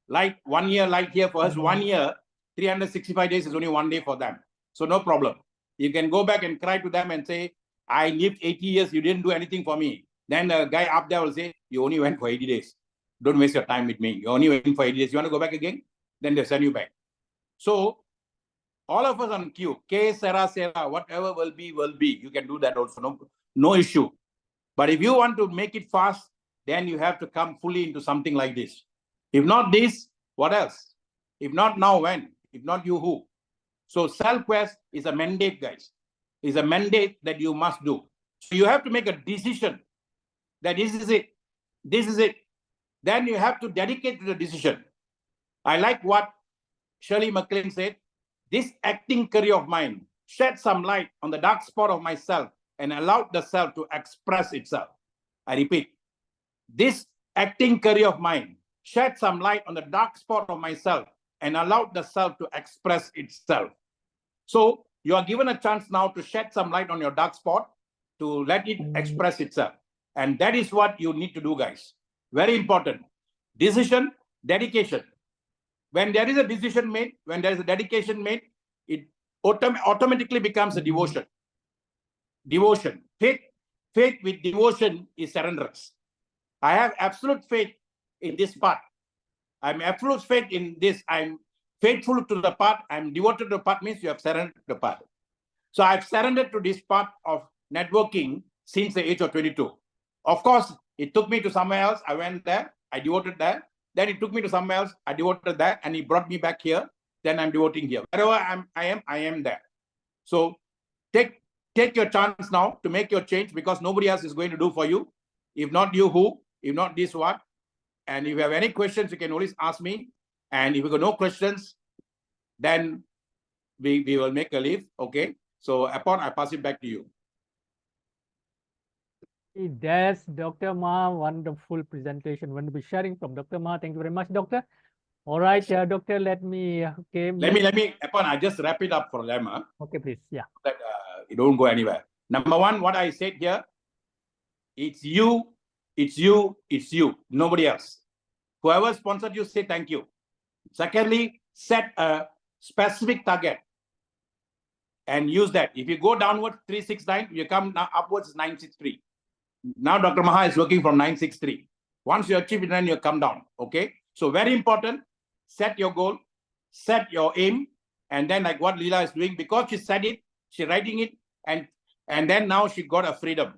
Light, 1 year, light here for us, 1 year, 365 days is only 1 day for them. So no problem. You can go back and cry to them and say, I lived 80 years, you didn't do anything for me. Then the guy up there will say, you only went for 80 days. Don't waste your time with me. You only went for 80 days. You want to go back again? Then they send you back. So all of us on queue, K, Sera, whatever will be, will be. You can do that also, no issue. But if you want to make it fast, then you have to come fully into something like this. If not this, what else? If not now, when? If not you, who? So self-quest is a mandate, guys. It's a mandate that you must do. So you have to make a decision that this is it. This is it. Then you have to dedicate to the decision. I like what Shirley MacLaine said. This acting career of mine shed some light on the dark spot of myself and allowed the self to express itself. I repeat, this acting career of mine shed some light on the dark spot of myself and allowed the self to express itself. So you are given a chance now to shed some light on your dark spot, to let it express itself. And that is what you need to do, guys. Very important. Decision, dedication. When there is a decision made, when there is a dedication made, it automatically becomes a devotion. Devotion. Faith with devotion is surrenderance. I have absolute faith in this path. I'm absolute faith in this. I'm faithful to the path. I'm devoted to the path means you have surrendered to the path. So I've surrendered to this path of networking since the age of 22. Of course, it took me to somewhere else. I went there. I devoted there. Then it took me to somewhere else. I devoted that, and he brought me back here. Then I'm devoting here. Wherever I am there. So take your chance now to make your change, because nobody else is going to do for you. If not you, who? If not this, what? And if you have any questions, you can always ask me. And if you got no questions, then we will make a leave. Okay. So upon I pass it back to you. That's Dr. Maha, wonderful presentation, wonderful sharing from Dr. Maha. Thank you very much, Doctor. All right, Doctor, let me, okay. Let me, upon I just wrap it up for them. Okay, please, yeah. That you don't go anywhere. Number one, what I said here, it's you, it's you, it's you, nobody else. Whoever sponsored you, say thank you. Secondly, set a specific target and use that. If you go downwards 369, you come now upwards 963. Now Dr. Maha is working from 963. Once you achieve it, then you come down. Okay. So very important, set your goal, set your aim, and then like what Leela is doing, because she said it, she's writing it, and then now she got a freedom.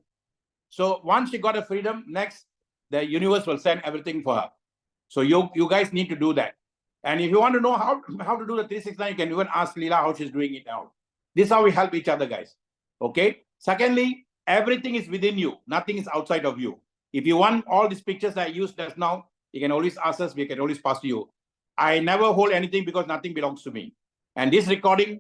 So once she got a freedom, next the universe will send everything for her. So you guys need to do that. And if you want to know how to do the 369, you can even ask Leela how she's doing it now. This is how we help each other, guys. Okay. Secondly, everything is within you. Nothing is outside of you. If you want all these pictures I used just now, you can always ask us. We can always pass to you. I never hold anything because nothing belongs to me. And this recording,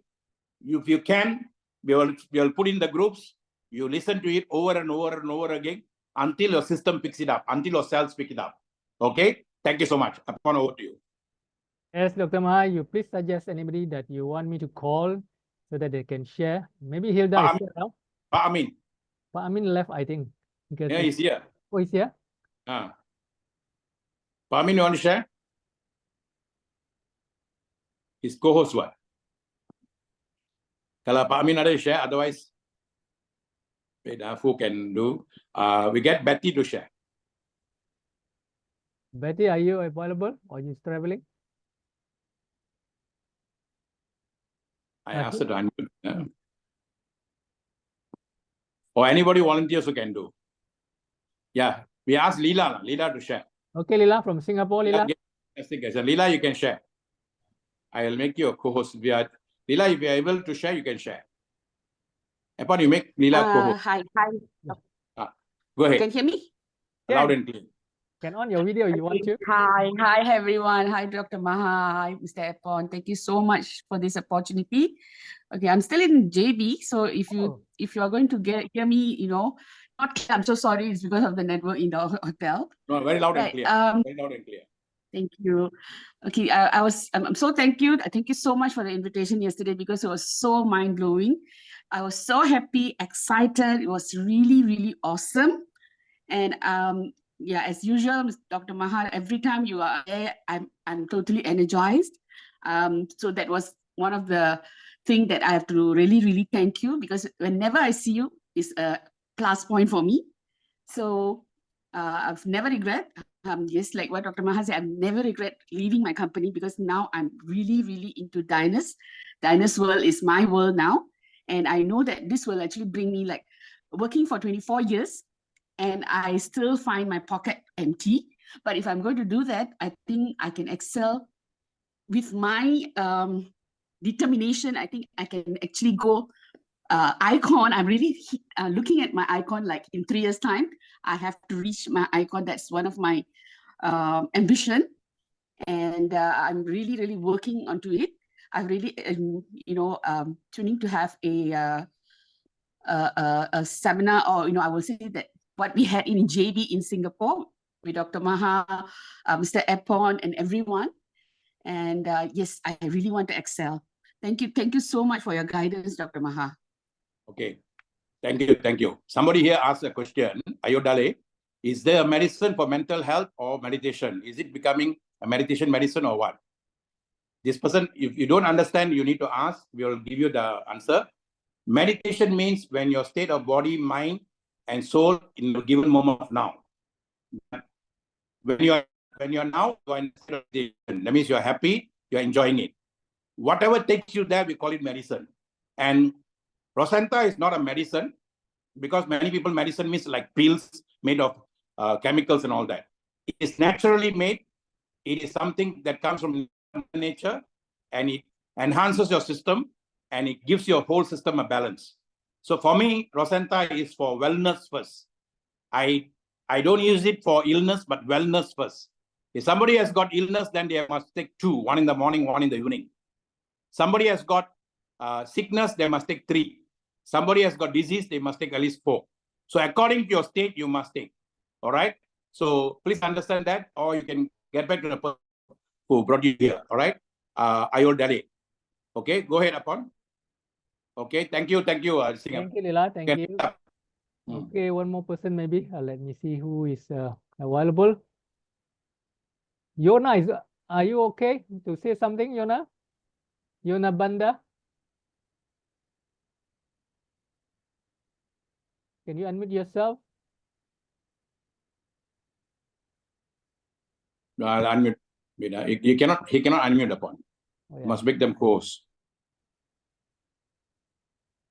if you can, we will put in the groups. You listen to it over and over and over again until your system picks it up, until your cells pick it up. Okay? Thank you so much. Upon over to you. Yes, Dr. Maha, you please suggest anybody that you want me to call so that they can share. Maybe Hilda is here now. Pak Amin. Pak Amin left, I think. Because Yeah, he's here. Oh, he's here? Pak Amin, you want to share? His co-host what? Kalau Pak Amin ada share, otherwise, who can do? We get Betty to share. Betty, are you available or you traveling? I asked her to unmute. Or anybody volunteers who can do. Yeah, we asked Leela to share. Okay, Leela from Singapore, Leela. Leela, you can share. I will make you a co-host. Leela, if you are able to share, you can share. Upon you make Leela co-host. Hi. Go ahead. Can you hear me? Loud and clear. Can on your video you want to? Hi everyone. Hi Dr. Maha. Hi Mr. Epon. Thank you so much for this opportunity. Okay, I'm still in JB, so if you are going to hear me, I'm so sorry. It's because of the network in the hotel. No, very loud and clear. Very loud and clear. Thank you. Okay, I'm so thank you. Thank you so much for the invitation yesterday because it was so mind blowing. I was so happy, excited. It was really, really awesome. And yeah, as usual, Dr. Maha, every time you are there, I'm totally energized. So that was one of the things that I have to really, really thank you, because whenever I see you, it's a plus point for me. So I've never regret. Just like what Dr. Maha said, I've never regret leaving my company, because now I'm really, really into Diners. Diners world is my world now. And I know that this will actually bring me, like, working for 24 years, and I still find my pocket empty. But if I'm going to do that, I think I can excel with my determination. I think I can actually go icon. I'm really looking at my icon, like in 3 years' time, I have to reach my icon. That's one of my ambition. And I'm really, really working onto it. I really, tuning to have a seminar, or, I will say that what we had in JB in Singapore with Dr. Maha, Mr. Epon, and everyone. And yes, I really want to excel. Thank you. Thank you so much for your guidance, Dr. Maha. Okay. Thank you. Somebody here asked a question, Ayodale, is there a medicine for mental health or meditation? Is it becoming a meditation medicine or what? This person, if you don't understand, you need to ask. We will give you the answer. Meditation means when your state of body, mind, and soul in a given moment of now. When you're now, you're in state of meditation. That means you're happy, you're enjoying it. Whatever takes you there, we call it medicine. And Rosenta is not a medicine, because many people, medicine means like pills made of chemicals and all that. It is naturally made. It is something that comes from nature, and it enhances your system, and it gives your whole system a balance. So for me, Rosenta is for wellness first. I don't use it for illness, but wellness first. If somebody has got illness, then they must take 2, 1 in the morning, 1 in the evening. Somebody has got sickness, they must take 3. Somebody has got disease, they must take at least 4. So according to your state, you must take. All right? So please understand that, or you can get back to the person who brought you here. All right? Ayol Dale. Okay, go ahead, Upon. Okay, thank you. Thank you, Leela. Thank you. Okay, one more person maybe. Let me see who is available. Yona, are you okay to say something, Yona? Yona Banda? Can you unmute yourself? No, I'll unmute. He cannot unmute Upon. Oh, yeah. Must make them course.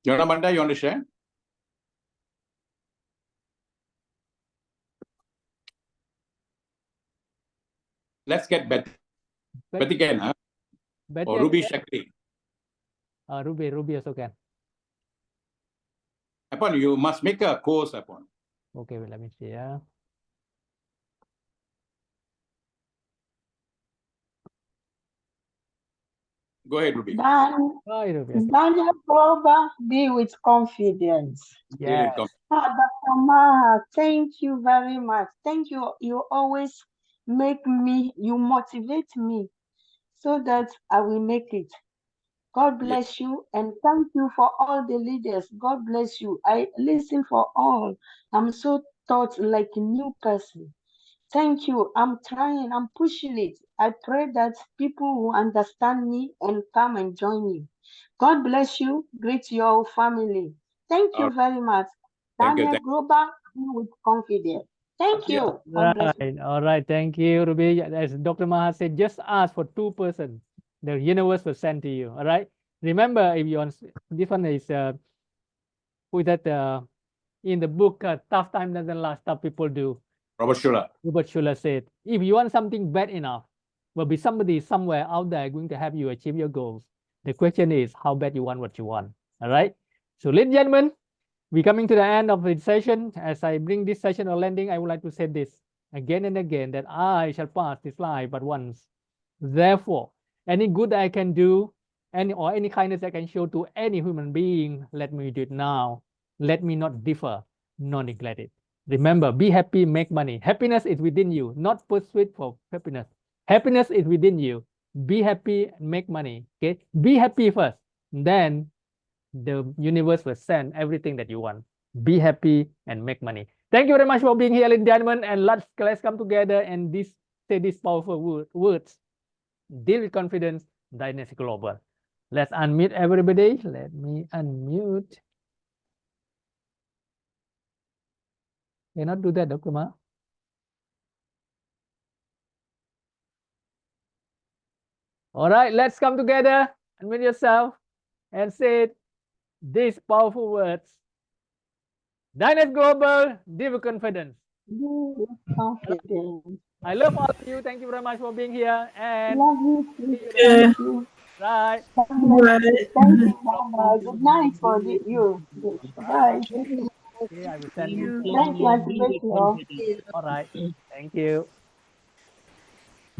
Yona Manda, you want to share? Let's get Betty. Betty can, huh? Betty Or and Ruby Ken? Shakti. Ruby also can. Upon you must make a course upon. Okay, well, let me see. Yeah. Go ahead, Ruby. Hi, Ruby. Okay. Daniel Grover, be with confidence. Yes. Dr. Maha, thank you very much. Thank you. You always you motivate me so that I will make it. God bless you and thank you for all the leaders. God bless you. I listen for all. I'm so taught like a new person. Thank you. I'm trying. I'm pushing it. I pray that people will understand me and come and join me. God bless you. Greet your family. Thank you very much. Thank you. Daniel Grover, with confidence. Thank Yeah. you. God bless you. Right. All right. Thank you, Ruby. As Dr. Maha said, just ask for 2%. The universe will send to you. All right. Remember, if you want, this one is with that in the book, tough time doesn't last, tough people do. Robert Schuller. Robert Schuller said, if you want something bad enough, will be somebody somewhere out there going to help you achieve your goals. The question is how bad you want what you want. All right. So, ladies and gentlemen, we're coming to the end of the session. As I bring this session to landing, I would like to say this again and again, that I shall pass this life but once. Therefore, any good I can do, any kindness I can show to any human being, let me do it now. Let me not differ, nor neglect it. Remember, be happy, make money. Happiness is within you, not pursuit for happiness. Happiness is within you. Be happy and make money. Okay, be happy first. Then the universe will send everything that you want. Be happy and make money. Thank you very much for being here, ladies and gentlemen. And let's come together and say these powerful words. Deal with confidence, Dynasty Global. Let's unmute everybody. Let me unmute. Cannot do that, Dr. Ma. All right, let's come together. Unmute yourself and say these powerful words. Dynasty Global, deal with confidence. With confidence. I love all of you. Thank you very much for being here. And Love you too. Yeah. Thank you. Right. God bless you. Thank you, Mama. Good night for you. Bye. Okay, I will send you. Thank you, Auntie Betty. All right. Thank you.